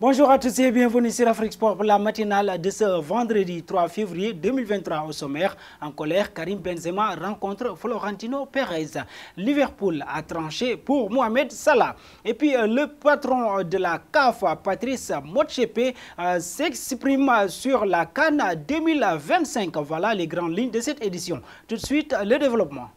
Bonjour à tous et bienvenue sur Afrique Sport pour la matinale de ce vendredi 3 février 2023 au sommaire. En colère, Karim Benzema rencontre Florentino Pérez. Liverpool a tranché pour Mohamed Salah. Et puis le patron de la CAF, Patrice Motsepe, s'exprime sur la CAN 2025. Voilà les grandes lignes de cette édition. Tout de suite, le développement.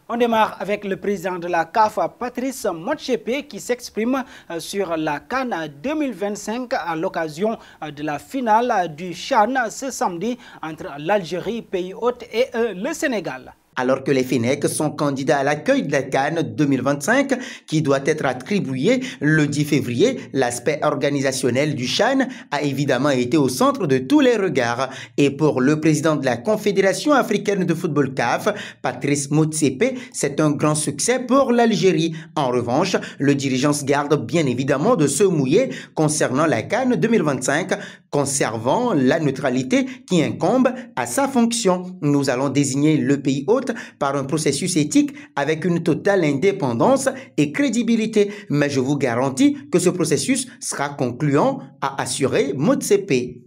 On démarre avec le président de la CAF, Patrice Motsepe, qui s'exprime sur la CAN 2025 à l'occasion de la finale du CHAN ce samedi entre l'Algérie, pays hôte, et le Sénégal. Alors que les Fennecs sont candidats à l'accueil de la CAN 2025 qui doit être attribuée le 10 février, l'aspect organisationnel du CHAN a évidemment été au centre de tous les regards. Et pour le président de la Confédération africaine de football CAF, Patrice Motsepe, c'est un grand succès pour l'Algérie. En revanche, le dirigeant se garde bien évidemment de se mouiller concernant la CAN 2025, conservant la neutralité qui incombe à sa fonction. Nous allons désigner le pays hôte par un processus éthique avec une totale indépendance et crédibilité. Mais je vous garantis que ce processus sera concluant, a assuré Motsepe.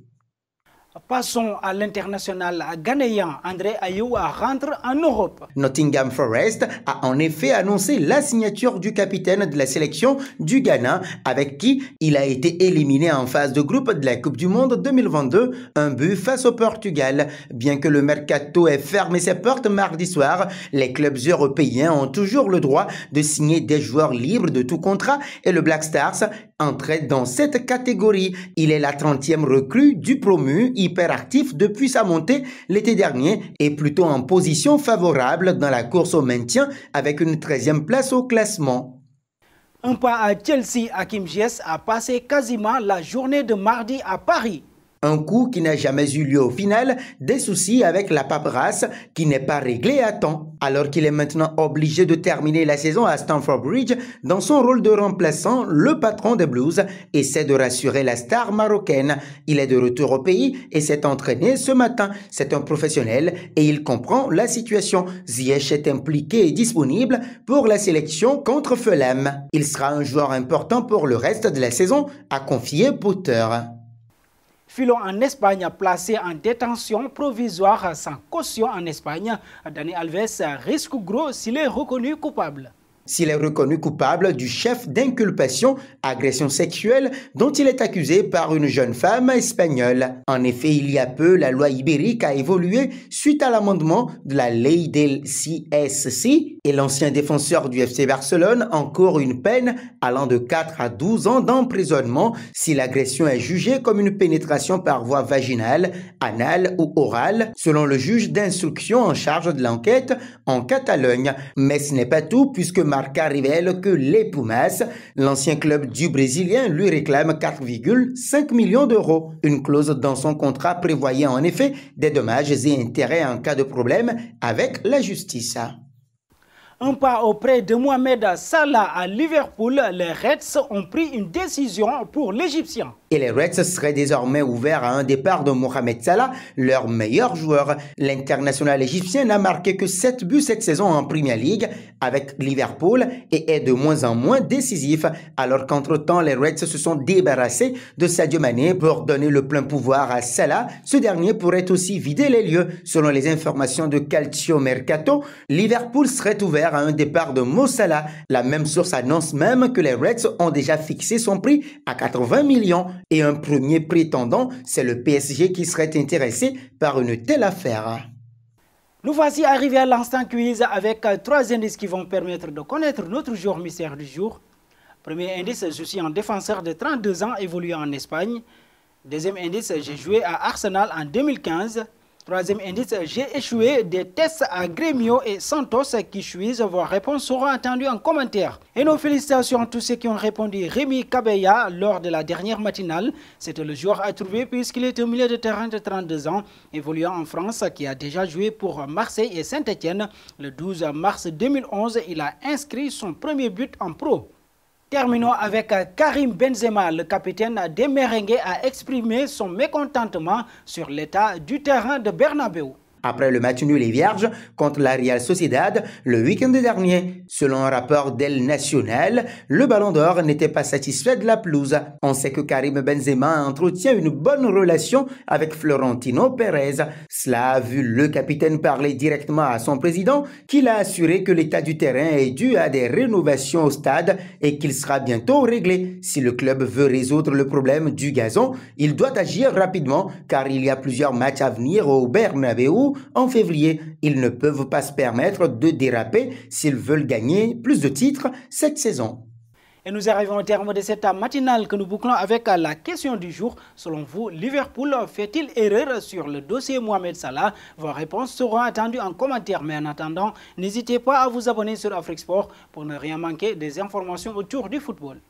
Passons à l'international ghanéen. André Ayew rentre en Europe. Nottingham Forest a en effet annoncé la signature du capitaine de la sélection du Ghana, avec qui il a été éliminé en phase de groupe de la Coupe du Monde 2022, un but face au Portugal. Bien que le mercato ait fermé ses portes mardi soir, les clubs européens ont toujours le droit de signer des joueurs libres de tout contrat et le Black Stars entrait dans cette catégorie. Il est la 30e recrue du promu, hyperactif depuis sa montée l'été dernier et plutôt en position favorable dans la course au maintien avec une 13e place au classement. Un pas à Chelsea, Hakim Ziyech a passé quasiment la journée de mardi à Paris. Un coup qui n'a jamais eu lieu au final, des soucis avec la paperasse qui n'est pas réglée à temps. Alors qu'il est maintenant obligé de terminer la saison à Stamford Bridge, dans son rôle de remplaçant, le patron des Blues essaie de rassurer la star marocaine. Il est de retour au pays et s'est entraîné ce matin. C'est un professionnel et il comprend la situation. Ziyech est impliqué et disponible pour la sélection contre Fulham. Il sera un joueur important pour le reste de la saison, a confié Potter. Filons en Espagne, placé en détention provisoire sans caution en Espagne. Dani Alves risque gros s'il est reconnu coupable. S'il est reconnu coupable du chef d'inculpation, agression sexuelle, dont il est accusé par une jeune femme espagnole. En effet, il y a peu, la loi ibérique a évolué suite à l'amendement de la ley del CSC et l'ancien défenseur du FC Barcelone encourt une peine allant de 4 à 12 ans d'emprisonnement si l'agression est jugée comme une pénétration par voie vaginale, anale ou orale, selon le juge d'instruction en charge de l'enquête en Catalogne. Mais ce n'est pas tout puisque Marca révèle que les Pumas, l'ancien club du Brésilien, lui réclame 4,5 millions d'euros. Une clause dans son contrat prévoyait en effet des dommages et intérêts en cas de problème avec la justice. Un pas auprès de Mohamed Salah à Liverpool, les Reds ont pris une décision pour l'Égyptien. Et les Reds seraient désormais ouverts à un départ de Mohamed Salah, leur meilleur joueur. L'international égyptien n'a marqué que 7 buts cette saison en Premier League avec Liverpool et est de moins en moins décisif, alors qu'entre-temps les Reds se sont débarrassés de Sadio Mané pour donner le plein pouvoir à Salah. Ce dernier pourrait aussi vider les lieux. Selon les informations de Calcio Mercato, Liverpool serait ouvert à un départ de Mo Salah. La même source annonce même que les Reds ont déjà fixé son prix à 80 millions. Et un premier prétendant, c'est le PSG qui serait intéressé par une telle affaire. Nous voici arrivés à l'instant quiz avec 3 indices qui vont permettre de connaître notre joueur mystère du jour. Premier indice, je suis un défenseur de 32 ans évoluant en Espagne. Deuxième indice, j'ai joué à Arsenal en 2015. Troisième indice, j'ai échoué des tests à Grêmio et Santos qui chuisent. Vos réponses seront attendues en commentaire. Et nos félicitations à tous ceux qui ont répondu. Rémi Kabeya lors de la dernière matinale. C'était le joueur à trouver puisqu'il est au milieu de terrain de 32 ans, évoluant en France, qui a déjà joué pour Marseille et Saint-Etienne. Le 12 mars 2011, il a inscrit son premier but en pro. Terminons avec Karim Benzema. Le capitaine des Merengues a exprimé son mécontentement sur l'état du terrain de Bernabéu. après le match nul et vierge contre la Real Sociedad le week-end dernier. Selon un rapport d'El Nacional, le Ballon d'Or n'était pas satisfait de la pelouse. On sait que Karim Benzema entretient une bonne relation avec Florentino Pérez. Cela a vu le capitaine parler directement à son président, qui l'a assuré que l'état du terrain est dû à des rénovations au stade et qu'il sera bientôt réglé. Si le club veut résoudre le problème du gazon, il doit agir rapidement car il y a plusieurs matchs à venir au Bernabéu en février. Ils ne peuvent pas se permettre de déraper s'ils veulent gagner plus de titres cette saison. Et nous arrivons au terme de cette matinale que nous bouclons avec la question du jour. Selon vous, Liverpool fait-il erreur sur le dossier Mohamed Salah? Vos réponses seront attendues en commentaire. Mais en attendant, n'hésitez pas à vous abonner sur Afrique Sport pour ne rien manquer des informations autour du football.